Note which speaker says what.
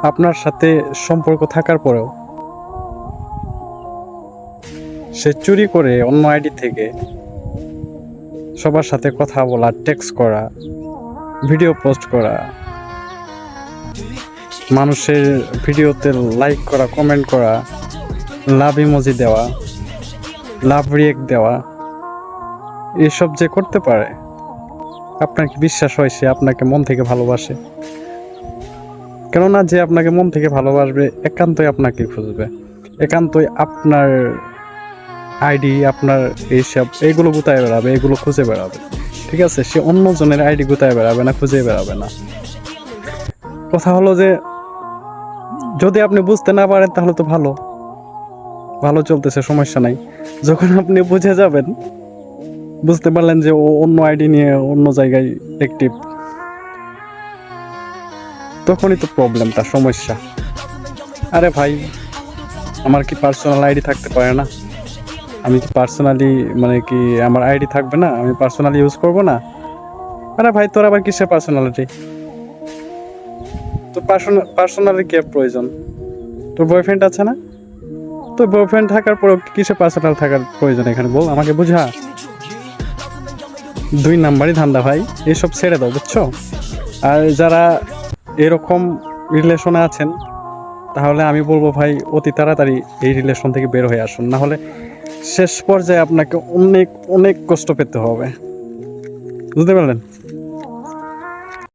Speaker 1: আপনার সাথে সম্পর্ক থাকার পরেও সে চুরি করে অন্য আইডি থেকে সবার সাথে কথা বলা, টেক্সট করা, ভিডিও পোস্ট করা, মানুষের ভিডিওতে লাইক করা, কমেন্ট করা, লাভ ইমোজি দেওয়া, লাভ রিয়েক্ট দেওয়া, এসব যে করতে পারে, আপনার কি বিশ্বাস হয় সে আপনাকে মন থেকে ভালোবাসে? কেননা যে আপনাকে মন থেকে ভালোবাসবে একান্তই আপনাকে খুঁজবে, একান্তই আপনার আইডি, আপনার এইগুলো গুতায় বেড়াবে, এগুলো খুঁজে বেড়াবে। ঠিক আছে, সে অন্য জনের আইডি গুতায় বেড়াবে না, খুঁজে বেড়াবে না। কথা হলো যে যদি আপনি বুঝতে না পারেন তাহলে তো ভালো ভালো চলতেছে, সমস্যা নাই। যখন আপনি বুঝে যাবেন, বুঝতে পারলেন যে ও অন্য আইডি নিয়ে অন্য জায়গায় অ্যাক্টিভ, তখনই তো প্রবলেমটা, সমস্যা। আরে ভাই, আমার কি পার্সোনাল আইডি থাকতে পারে না? আমি কি পার্সোনালি, মানে কি আমার আইডি থাকবে না? আমি পার্সোনালি ইউজ করব না? আরে ভাই, তোর আবার কিসের পার্সোনালিটি? তোর পার্সোনালি কি প্রয়োজন? তোর বয়ফ্রেন্ড আছে না? তোর বয়ফ্রেন্ড থাকার পরেও কিসের পার্সোনাল থাকার প্রয়োজন এখানে, বল আমাকে বুঝা। 2 নাম্বারই ধান্দা ভাই, এসব ছেড়ে দাও, বুঝছো? আর যারা এরকম রিলেশনে আছেন, তাহলে আমি বলবো ভাই অতি তাড়াতাড়ি এই রিলেশন থেকে বের হয়ে আসুন, না হলে শেষ পর্যায়ে আপনাকে অনেক অনেক কষ্ট পেতে হবে। বুঝতে পারলেন?